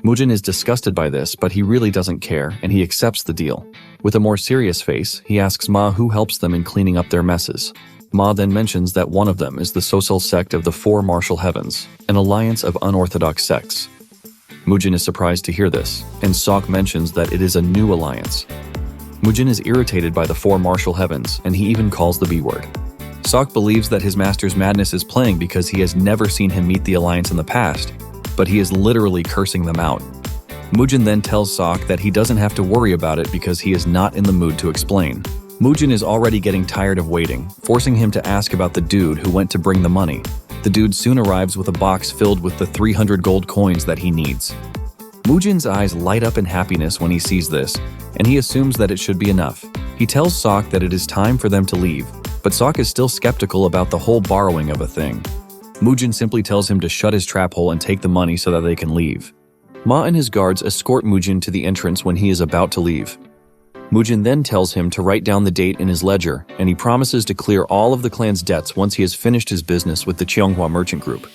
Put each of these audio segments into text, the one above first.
Mujin is disgusted by this, but he really doesn't care, and he accepts the deal. With a more serious face, he asks Ma who helps them in cleaning up their messes. Ma then mentions that one of them is the social sect of the Four Martial Heavens, an alliance of unorthodox sects. Mujin is surprised to hear this, and Sok mentions that it is a new alliance. Mujin is irritated by the Four Martial Heavens, and he even calls the B word. Sok believes that his master's madness is playing because he has never seen him meet the alliance in the past, but he is literally cursing them out. Mujin then tells Sok that he doesn't have to worry about it because he is not in the mood to explain. Mujin is already getting tired of waiting, forcing him to ask about the dude who went to bring the money. The dude soon arrives with a box filled with the 300 gold coins that he needs. Mujin's eyes light up in happiness when he sees this, and he assumes that it should be enough. He tells Sok that it is time for them to leave, but Sok is still skeptical about the whole borrowing of a thing. Mujin simply tells him to shut his trap hole and take the money so that they can leave. Ma and his guards escort Mujin to the entrance when he is about to leave. Mujin then tells him to write down the date in his ledger, and he promises to clear all of the clan's debts once he has finished his business with the Cheonghua merchant group.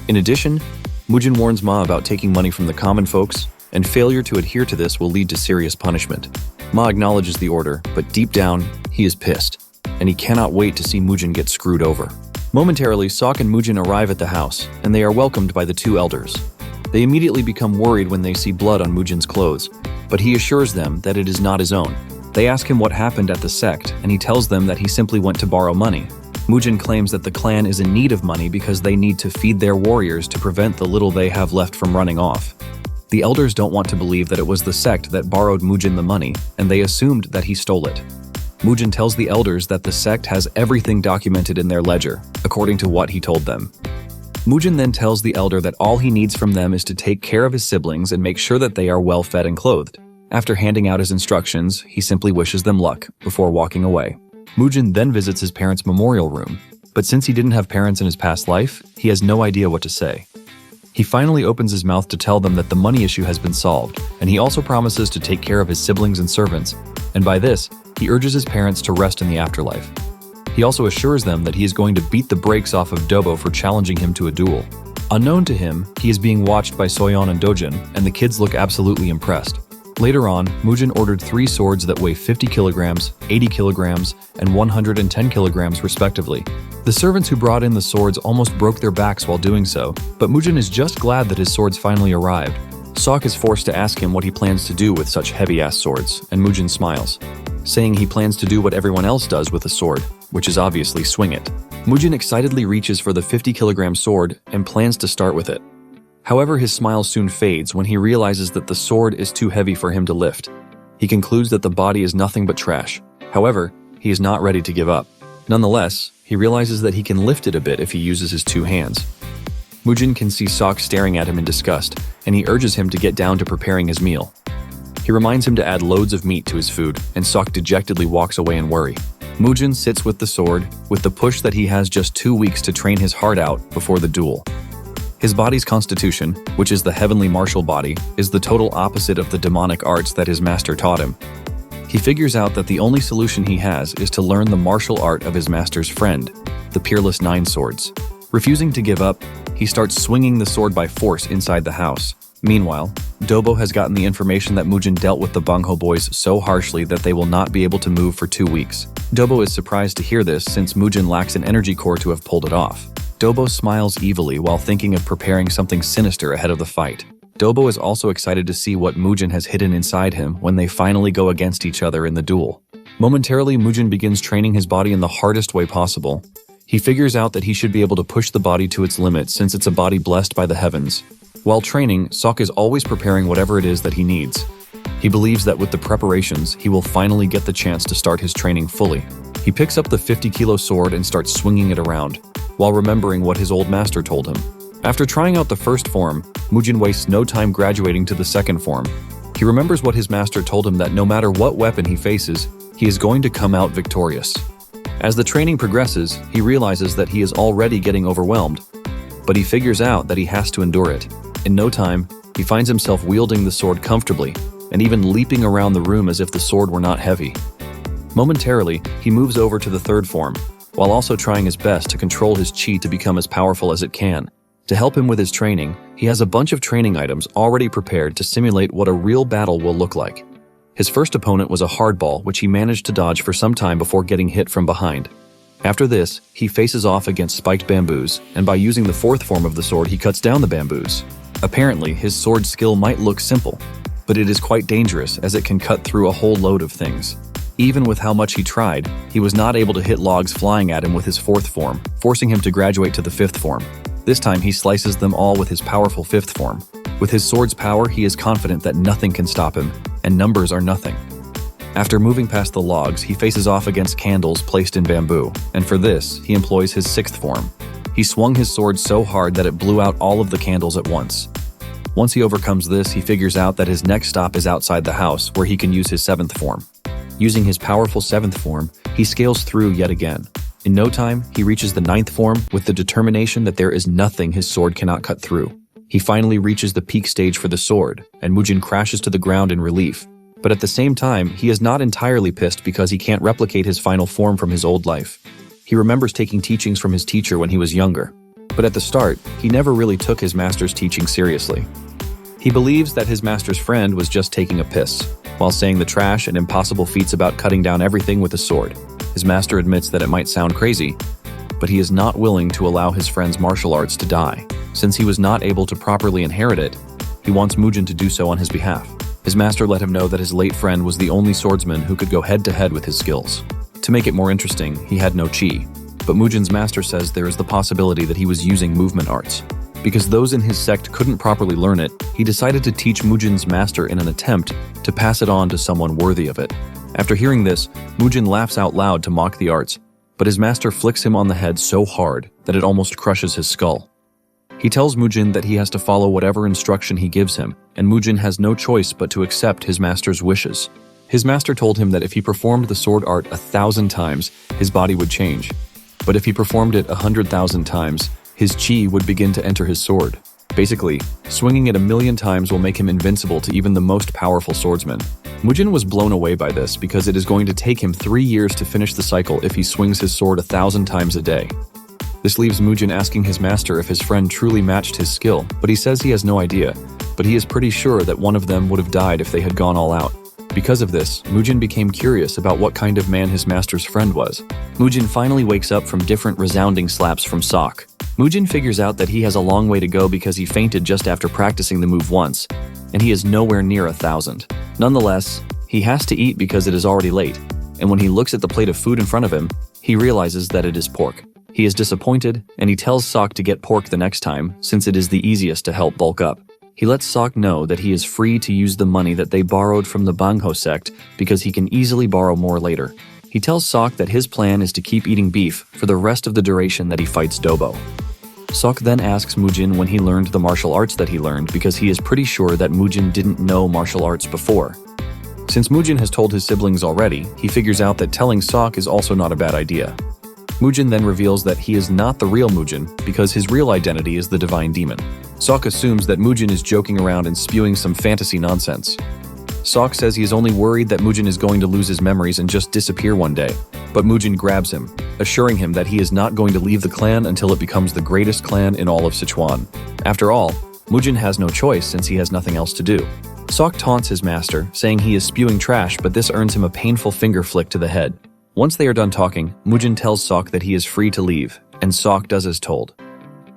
In addition, Mujin warns Ma about taking money from the common folks, and failure to adhere to this will lead to serious punishment. Ma acknowledges the order, but deep down, he is pissed, and he cannot wait to see Mujin get screwed over. Momentarily, Sok and Mujin arrive at the house, and they are welcomed by the two elders. They immediately become worried when they see blood on Mujin's clothes, but he assures them that it is not his own. They ask him what happened at the sect, and he tells them that he simply went to borrow money. Mujin claims that the clan is in need of money because they need to feed their warriors to prevent the little they have left from running off. The elders don't want to believe that it was the sect that borrowed Mujin the money, and they assumed that he stole it. Mujin tells the elders that the sect has everything documented in their ledger, according to what he told them. Mujin then tells the elder that all he needs from them is to take care of his siblings and make sure that they are well fed and clothed. After handing out his instructions, he simply wishes them luck before walking away. Mujin then visits his parents' memorial room, but since he didn't have parents in his past life, he has no idea what to say. He finally opens his mouth to tell them that the money issue has been solved, and he also promises to take care of his siblings and servants, and by this, he urges his parents to rest in the afterlife. He also assures them that he is going to beat the brakes off of Dobo for challenging him to a duel. Unknown to him, he is being watched by Soyeon and Dojin, and the kids look absolutely impressed. Later on, Mujin ordered 3 swords that weigh 50 kilograms, 80 kilograms, and 110 kilograms respectively. The servants who brought in the swords almost broke their backs while doing so, but Mujin is just glad that his swords finally arrived. Sok is forced to ask him what he plans to do with such heavy-ass swords, and Mujin smiles, saying he plans to do what everyone else does with a sword, which is obviously swing it. Mujin excitedly reaches for the 50-kilogram sword and plans to start with it. However, his smile soon fades when he realizes that the sword is too heavy for him to lift. He concludes that the body is nothing but trash. However, he is not ready to give up. Nonetheless, he realizes that he can lift it a bit if he uses his 2 hands. Mujin can see Sok staring at him in disgust, and he urges him to get down to preparing his meal. He reminds him to add loads of meat to his food, and Sok dejectedly walks away in worry. Mujin sits with the sword, with the push that he has just 2 weeks to train his heart out before the duel. His body's constitution, which is the heavenly martial body, is the total opposite of the demonic arts that his master taught him. He figures out that the only solution he has is to learn the martial art of his master's friend, the Peerless 9 Swords. Refusing to give up, he starts swinging the sword by force inside the house. Meanwhile, Dobo has gotten the information that Mujin dealt with the Bangho boys so harshly that they will not be able to move for 2 weeks. Dobo is surprised to hear this since Mujin lacks an energy core to have pulled it off. Dobo smiles evilly while thinking of preparing something sinister ahead of the fight. Dobo is also excited to see what Mujin has hidden inside him when they finally go against each other in the duel. Momentarily, Mujin begins training his body in the hardest way possible. He figures out that he should be able to push the body to its limits since it's a body blessed by the heavens. While training, Sok is always preparing whatever it is that he needs. He believes that with the preparations, he will finally get the chance to start his training fully. He picks up the 50-kilo sword and starts swinging it around, while remembering what his old master told him. After trying out the first form, Mujin wastes no time graduating to the second form. He remembers what his master told him that no matter what weapon he faces, he is going to come out victorious. As the training progresses, he realizes that he is already getting overwhelmed, but he figures out that he has to endure it. In no time, he finds himself wielding the sword comfortably, and even leaping around the room as if the sword were not heavy. Momentarily, he moves over to the third form, while also trying his best to control his chi to become as powerful as it can. To help him with his training, he has a bunch of training items already prepared to simulate what a real battle will look like. His first opponent was a hardball, which he managed to dodge for some time before getting hit from behind. After this, he faces off against spiked bamboos, and by using the fourth form of the sword, he cuts down the bamboos. Apparently, his sword skill might look simple, but it is quite dangerous as it can cut through a whole load of things. Even with how much he tried, he was not able to hit logs flying at him with his fourth form, forcing him to graduate to the fifth form. This time, he slices them all with his powerful fifth form. With his sword's power, he is confident that nothing can stop him, and numbers are nothing. After moving past the logs, he faces off against candles placed in bamboo, and for this, he employs his sixth form. He swung his sword so hard that it blew out all of the candles at once. Once he overcomes this, he figures out that his next stop is outside the house, where he can use his seventh form. Using his powerful seventh form, he scales through yet again. In no time, he reaches the ninth form with the determination that there is nothing his sword cannot cut through. He finally reaches the peak stage for the sword, and Mujin crashes to the ground in relief. But at the same time, he is not entirely pissed because he can't replicate his final form from his old life. He remembers taking teachings from his teacher when he was younger. But at the start, he never really took his master's teaching seriously. He believes that his master's friend was just taking a piss, while saying the trash and impossible feats about cutting down everything with a sword. His master admits that it might sound crazy, but he is not willing to allow his friend's martial arts to die. Since he was not able to properly inherit it, he wants Mujin to do so on his behalf. His master let him know that his late friend was the only swordsman who could go head-to-head with his skills. To make it more interesting, he had no chi, but Mujin's master says there is the possibility that he was using movement arts. Because those in his sect couldn't properly learn it, he decided to teach Mujin's master in an attempt to pass it on to someone worthy of it. After hearing this, Mujin laughs out loud to mock the arts, but his master flicks him on the head so hard that it almost crushes his skull. He tells Mujin that he has to follow whatever instruction he gives him, and Mujin has no choice but to accept his master's wishes. His master told him that if he performed the sword art 1,000 times, his body would change. But if he performed it 100,000 times, his chi would begin to enter his sword. Basically, swinging it 1,000,000 times will make him invincible to even the most powerful swordsman. Mujin was blown away by this because it is going to take him 3 years to finish the cycle if he swings his sword 1,000 times a day. This leaves Mujin asking his master if his friend truly matched his skill, but he says he has no idea, but he is pretty sure that one of them would have died if they had gone all out. Because of this, Mujin became curious about what kind of man his master's friend was. Mujin finally wakes up from different resounding slaps from Sok. Mujin figures out that he has a long way to go because he fainted just after practicing the move once, and he is nowhere near 1,000. Nonetheless, he has to eat because it is already late, and when he looks at the plate of food in front of him, he realizes that it is pork. He is disappointed, and he tells Sok to get pork the next time, since it is the easiest to help bulk up. He lets Sok know that he is free to use the money that they borrowed from the Bangho sect because he can easily borrow more later. He tells Sok that his plan is to keep eating beef for the rest of the duration that he fights Dobo. Sok then asks Mujin when he learned the martial arts that he learned because he is pretty sure that Mujin didn't know martial arts before. Since Mujin has told his siblings already, he figures out that telling Sok is also not a bad idea. Mujin then reveals that he is not the real Mujin because his real identity is the divine demon. Sok assumes that Mujin is joking around and spewing some fantasy nonsense. Sok says he is only worried that Mujin is going to lose his memories and just disappear one day, but Mujin grabs him, assuring him that he is not going to leave the clan until it becomes the greatest clan in all of Sichuan. After all, Mujin has no choice since he has nothing else to do. Sok taunts his master, saying he is spewing trash, but this earns him a painful finger flick to the head. Once they are done talking, Mujin tells Sok that he is free to leave, and Sok does as told.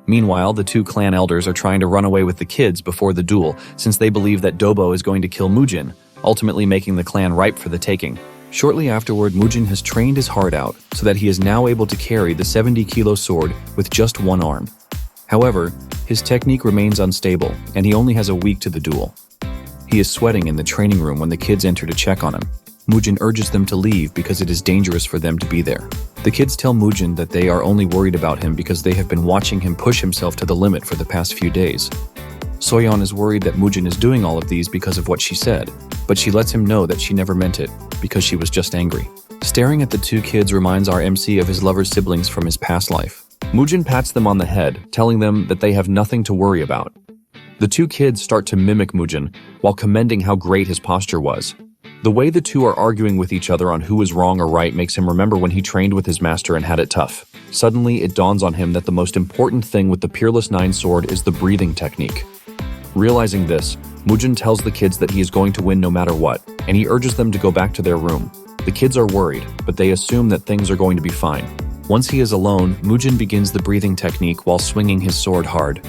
Meanwhile, the two clan elders are trying to run away with the kids before the duel, since they believe that Dobo is going to kill Mujin, ultimately making the clan ripe for the taking. Shortly afterward, Mujin has trained his heart out so that he is now able to carry the 70-kilo sword with just one arm. However, his technique remains unstable, and he only has a week to the duel. He is sweating in the training room when the kids enter to check on him. Mujin urges them to leave because it is dangerous for them to be there. The kids tell Mujin that they are only worried about him because they have been watching him push himself to the limit for the past few days. Soyeon is worried that Mujin is doing all of these because of what she said, but she lets him know that she never meant it because she was just angry. Staring at the two kids reminds our MC of his lover's siblings from his past life. Mujin pats them on the head, telling them that they have nothing to worry about. The two kids start to mimic Mujin while commending how great his posture was. The way the two are arguing with each other on who is wrong or right makes him remember when he trained with his master and had it tough. Suddenly, it dawns on him that the most important thing with the Peerless Nine sword is the breathing technique. Realizing this, Mujin tells the kids that he is going to win no matter what, and he urges them to go back to their room. The kids are worried, but they assume that things are going to be fine. Once he is alone, Mujin begins the breathing technique while swinging his sword hard.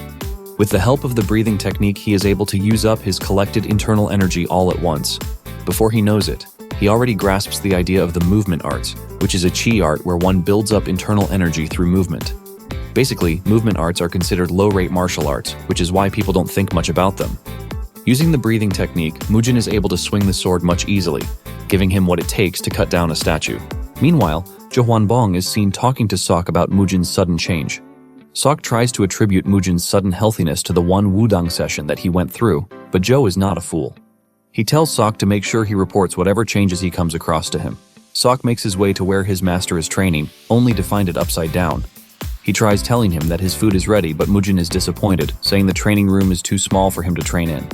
With the help of the breathing technique, he is able to use up his collected internal energy all at once. Before he knows it, he already grasps the idea of the movement arts, which is a chi art where one builds up internal energy through movement. Basically, movement arts are considered low-rate martial arts, which is why people don't think much about them. Using the breathing technique, Mujin is able to swing the sword much easily, giving him what it takes to cut down a statue. Meanwhile, Zhou Huanbong is seen talking to Sok about Mujin's sudden change. Sok tries to attribute Mujin's sudden healthiness to the one Wudang session that he went through, but Zhou is not a fool. He tells Sok to make sure he reports whatever changes he comes across to him. Sok makes his way to where his master is training, only to find it upside down. He tries telling him that his food is ready, but Mujin is disappointed, saying the training room is too small for him to train in.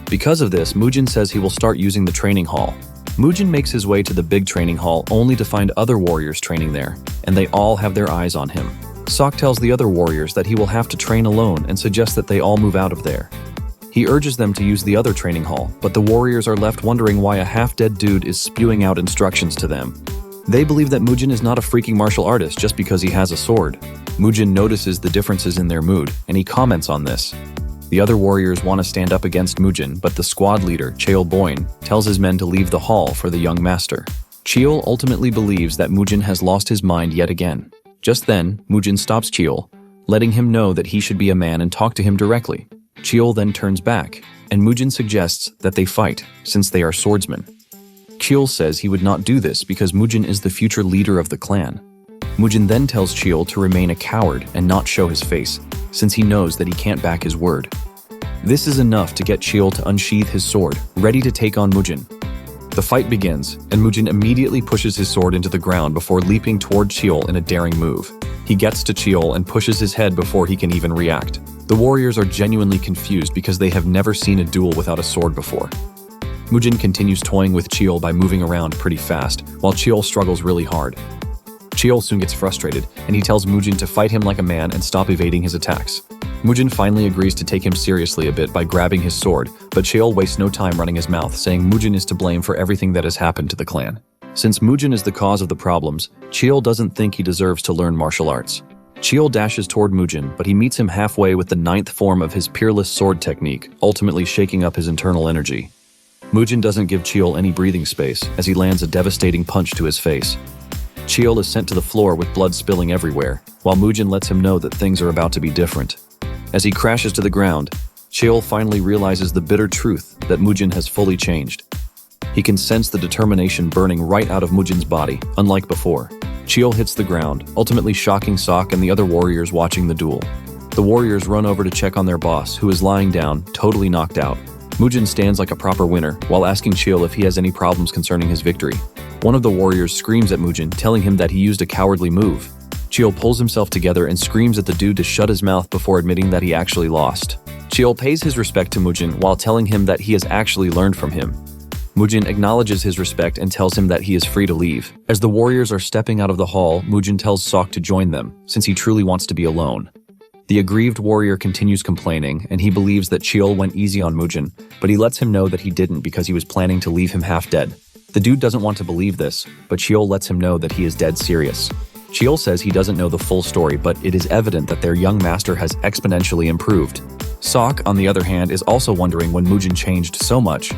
Because of this, Mujin says he will start using the training hall. Mujin makes his way to the big training hall only to find other warriors training there, and they all have their eyes on him. Sok tells the other warriors that he will have to train alone and suggests that they all move out of there. He urges them to use the other training hall, but the warriors are left wondering why a half-dead dude is spewing out instructions to them. They believe that Mujin is not a freaking martial artist just because he has a sword. Mujin notices the differences in their mood, and he comments on this. The other warriors want to stand up against Mujin, but the squad leader, Cheol Boyne, tells his men to leave the hall for the young master. Cheol ultimately believes that Mujin has lost his mind yet again. Just then, Mujin stops Cheol, letting him know that he should be a man and talk to him directly. Cheol then turns back, and Mujin suggests that they fight, since they are swordsmen. Cheol says he would not do this because Mujin is the future leader of the clan. Mujin then tells Cheol to remain a coward and not show his face, since he knows that he can't back his word. This is enough to get Cheol to unsheath his sword, ready to take on Mujin. The fight begins, and Mujin immediately pushes his sword into the ground before leaping toward Cheol in a daring move. He gets to Cheol and pushes his head before he can even react. The warriors are genuinely confused because they have never seen a duel without a sword before. Mujin continues toying with Cheol by moving around pretty fast, while Cheol struggles really hard. Cheol soon gets frustrated, and he tells Mujin to fight him like a man and stop evading his attacks. Mujin finally agrees to take him seriously a bit by grabbing his sword, but Cheol wastes no time running his mouth, saying Mujin is to blame for everything that has happened to the clan. Since Mujin is the cause of the problems, Cheol doesn't think he deserves to learn martial arts. Cheol dashes toward Mujin, but he meets him halfway with the 9th form of his peerless sword technique, ultimately shaking up his internal energy. Mujin doesn't give Cheol any breathing space, as he lands a devastating punch to his face. Cheol is sent to the floor with blood spilling everywhere, while Mujin lets him know that things are about to be different. As he crashes to the ground, Cheol finally realizes the bitter truth that Mujin has fully changed. He can sense the determination burning right out of Mujin's body, unlike before. Cheol hits the ground, ultimately shocking Sok and the other warriors watching the duel. The warriors run over to check on their boss, who is lying down, totally knocked out. Mujin stands like a proper winner, while asking Cheol if he has any problems concerning his victory. One of the warriors screams at Mujin, telling him that he used a cowardly move. Cheol pulls himself together and screams at the dude to shut his mouth before admitting that he actually lost. Cheol pays his respect to Mujin while telling him that he has actually learned from him. Mujin acknowledges his respect and tells him that he is free to leave. As the warriors are stepping out of the hall, Mujin tells Sok to join them, since he truly wants to be alone. The aggrieved warrior continues complaining, and he believes that Cheol went easy on Mujin, but he lets him know that he didn't because he was planning to leave him half dead. The dude doesn't want to believe this, but Cheol lets him know that he is dead serious. Cheol says he doesn't know the full story, but it is evident that their young master has exponentially improved. Sok, on the other hand, is also wondering when Mujin changed so much,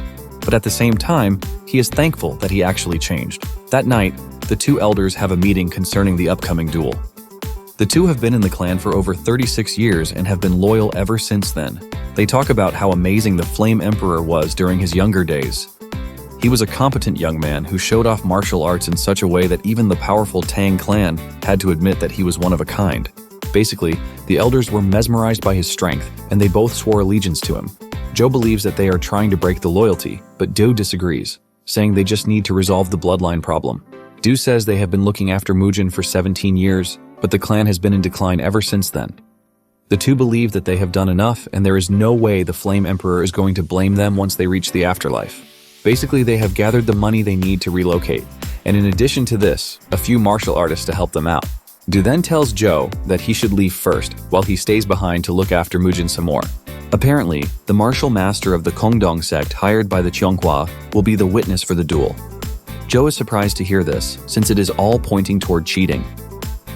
but at the same time, he is thankful that he actually changed. That night, the two elders have a meeting concerning the upcoming duel. The two have been in the clan for over 36 years and have been loyal ever since then. They talk about how amazing the Flame Emperor was during his younger days. He was a competent young man who showed off martial arts in such a way that even the powerful Tang clan had to admit that he was one of a kind. Basically, the elders were mesmerized by his strength, and they both swore allegiance to him. Zhou believes that they are trying to break the loyalty, but Du disagrees, saying they just need to resolve the bloodline problem. Du says they have been looking after Mujin for 17 years, but the clan has been in decline ever since then. The two believe that they have done enough, and there is no way the Flame Emperor is going to blame them once they reach the afterlife. Basically, they have gathered the money they need to relocate, and in addition to this, a few martial artists to help them out. Do then tells Joe that he should leave first, while he stays behind to look after Mujin some more. Apparently, the martial master of the Kongdong sect hired by the Cheonghua will be the witness for the duel. Joe is surprised to hear this, since it is all pointing toward cheating.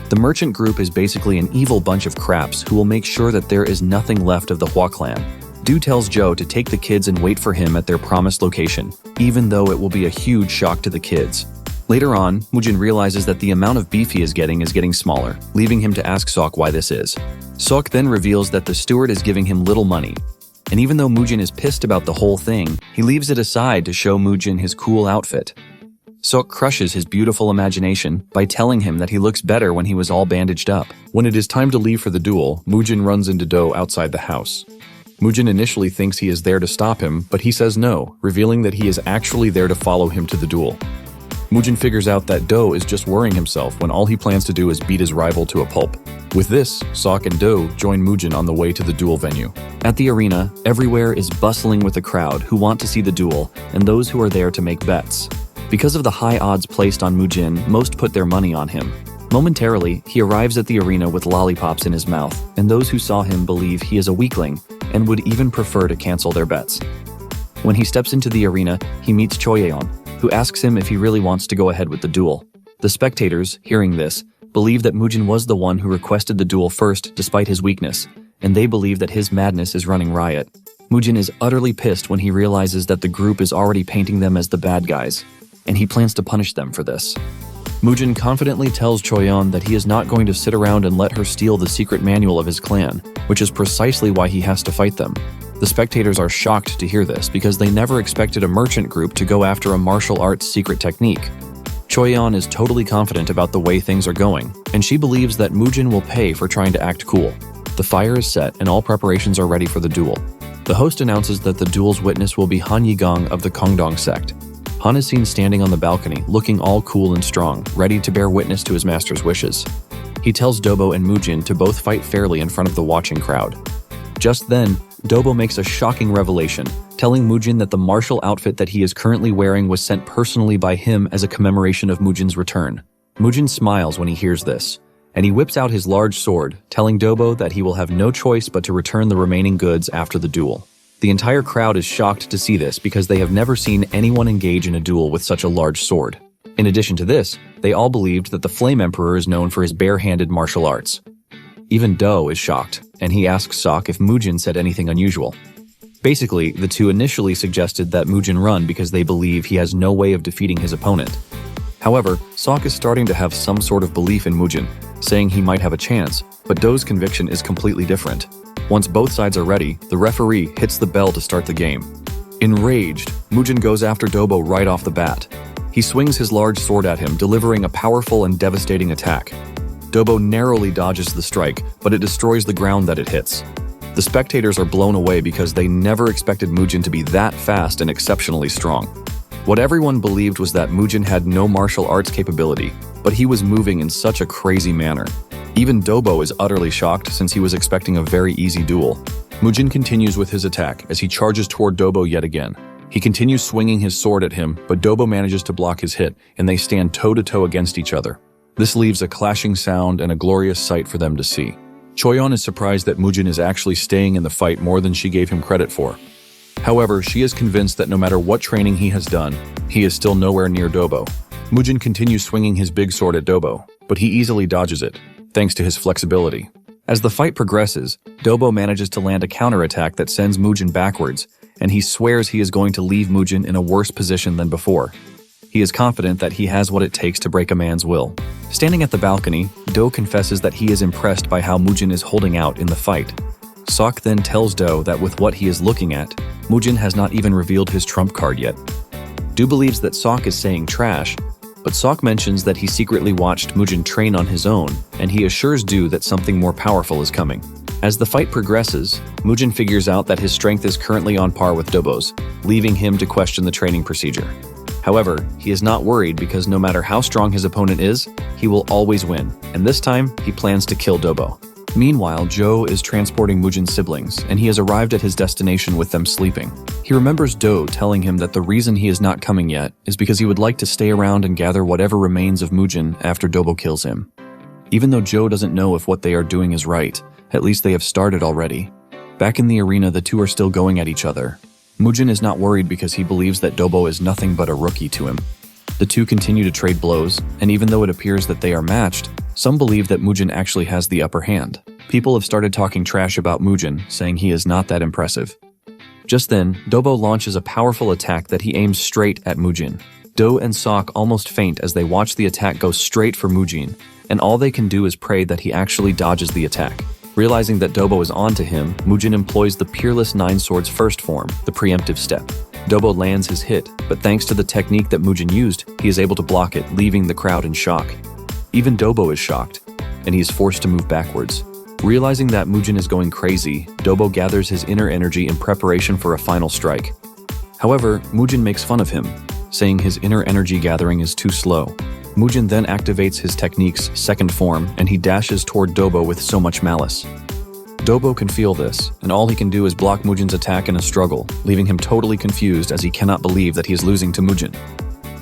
The merchant group is basically an evil bunch of craps who will make sure that there is nothing left of the Hua clan. Du tells Joe to take the kids and wait for him at their promised location, even though it will be a huge shock to the kids. Later on, Mujin realizes that the amount of beef he is getting smaller, leaving him to ask Sok why this is. Sok then reveals that the steward is giving him little money. And even though Mujin is pissed about the whole thing, he leaves it aside to show Mujin his cool outfit. Sok crushes his beautiful imagination by telling him that he looks better when he was all bandaged up. When it is time to leave for the duel, Mujin runs into Do outside the house. Mujin initially thinks he is there to stop him, but he says no, revealing that he is actually there to follow him to the duel. Mujin figures out that Do is just worrying himself when all he plans to do is beat his rival to a pulp. With this, Sok and Do join Mujin on the way to the duel venue. At the arena, everywhere is bustling with a crowd who want to see the duel and those who are there to make bets. Because of the high odds placed on Mujin, most put their money on him. Momentarily, he arrives at the arena with lollipops in his mouth, and those who saw him believe he is a weakling and would even prefer to cancel their bets. When he steps into the arena, he meets Choyeon, who asks him if he really wants to go ahead with the duel. The spectators, hearing this, believe that Mujin was the one who requested the duel first despite his weakness, and they believe that his madness is running riot. Mujin is utterly pissed when he realizes that the group is already painting them as the bad guys, and he plans to punish them for this. Mujin confidently tells Choyeon that he is not going to sit around and let her steal the secret manual of his clan, which is precisely why he has to fight them. The spectators are shocked to hear this because they never expected a merchant group to go after a martial arts secret technique. Choyeon is totally confident about the way things are going, and she believes that Mujin will pay for trying to act cool. The fire is set and all preparations are ready for the duel. The host announces that the duel's witness will be Han Yigong of the Kongdong sect. Han is seen standing on the balcony, looking all cool and strong, ready to bear witness to his master's wishes. He tells Dobo and Mujin to both fight fairly in front of the watching crowd. Just then, Dobo makes a shocking revelation, telling Mujin that the martial outfit that he is currently wearing was sent personally by him as a commemoration of Mujin's return. Mujin smiles when he hears this, and he whips out his large sword, telling Dobo that he will have no choice but to return the remaining goods after the duel. The entire crowd is shocked to see this because they have never seen anyone engage in a duel with such a large sword. In addition to this, they all believed that the Flame Emperor is known for his bare-handed martial arts. Even Do is shocked, and he asks Sok if Mujin said anything unusual. Basically, the two initially suggested that Mujin run because they believe he has no way of defeating his opponent. However, Sok is starting to have some sort of belief in Mujin, saying he might have a chance, but Do's conviction is completely different. Once both sides are ready, the referee hits the bell to start the game. Enraged, Mujin goes after Dobo right off the bat. He swings his large sword at him, delivering a powerful and devastating attack. Dobo narrowly dodges the strike, but it destroys the ground that it hits. The spectators are blown away because they never expected Mujin to be that fast and exceptionally strong. What everyone believed was that Mujin had no martial arts capability, but he was moving in such a crazy manner. Even Dobo is utterly shocked since he was expecting a very easy duel. Mujin continues with his attack as he charges toward Dobo yet again. He continues swinging his sword at him, but Dobo manages to block his hit, and they stand toe-to-toe against each other. This leaves a clashing sound and a glorious sight for them to see. Choyeon is surprised that Mujin is actually staying in the fight more than she gave him credit for. However, she is convinced that no matter what training he has done, he is still nowhere near Dobo. Mujin continues swinging his big sword at Dobo, but he easily dodges it, thanks to his flexibility. As the fight progresses, Dobo manages to land a counterattack that sends Mujin backwards, and he swears he is going to leave Mujin in a worse position than before. He is confident that he has what it takes to break a man's will. Standing at the balcony, Do confesses that he is impressed by how Mujin is holding out in the fight. Sok then tells Do that with what he is looking at, Mujin has not even revealed his trump card yet. Do believes that Sok is saying trash, but Sok mentions that he secretly watched Mujin train on his own, and he assures Do that something more powerful is coming. As the fight progresses, Mujin figures out that his strength is currently on par with Dobo's, leaving him to question the training procedure. However, he is not worried because no matter how strong his opponent is, he will always win, and this time, he plans to kill Dobo. Meanwhile, Joe is transporting Mujin's siblings, and he has arrived at his destination with them sleeping. He remembers Do telling him that the reason he is not coming yet is because he would like to stay around and gather whatever remains of Mujin after Dobo kills him. Even though Joe doesn't know if what they are doing is right, at least they have started already. Back in the arena, the two are still going at each other. Mujin is not worried because he believes that Dobo is nothing but a rookie to him. The two continue to trade blows, and even though it appears that they are matched, some believe that Mujin actually has the upper hand. People have started talking trash about Mujin, saying he is not that impressive. Just then, Dobo launches a powerful attack that he aims straight at Mujin. Do and Sok almost faint as they watch the attack go straight for Mujin, and all they can do is pray that he actually dodges the attack. Realizing that Dobo is onto him, Mujin employs the Peerless Nine Swords first form, the preemptive step. Dobo lands his hit, but thanks to the technique that Mujin used, he is able to block it, leaving the crowd in shock. Even Dobo is shocked, and he is forced to move backwards. Realizing that Mujin is going crazy, Dobo gathers his inner energy in preparation for a final strike. However, Mujin makes fun of him, saying his inner energy gathering is too slow. Mujin then activates his technique's second form, and he dashes toward Dobo with so much malice. Dobo can feel this, and all he can do is block Mujin's attack in a struggle, leaving him totally confused as he cannot believe that he is losing to Mujin.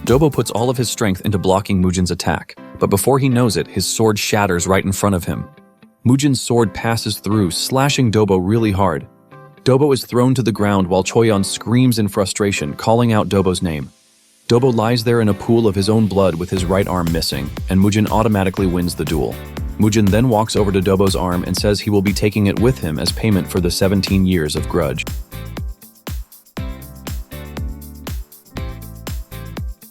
Dobo puts all of his strength into blocking Mujin's attack, but before he knows it, his sword shatters right in front of him. Mujin's sword passes through, slashing Dobo really hard. Dobo is thrown to the ground while Choyon screams in frustration, calling out Dobo's name. Dobo lies there in a pool of his own blood with his right arm missing, and Mujin automatically wins the duel. Mujin then walks over to Dobo's arm and says he will be taking it with him as payment for the 17 years of grudge.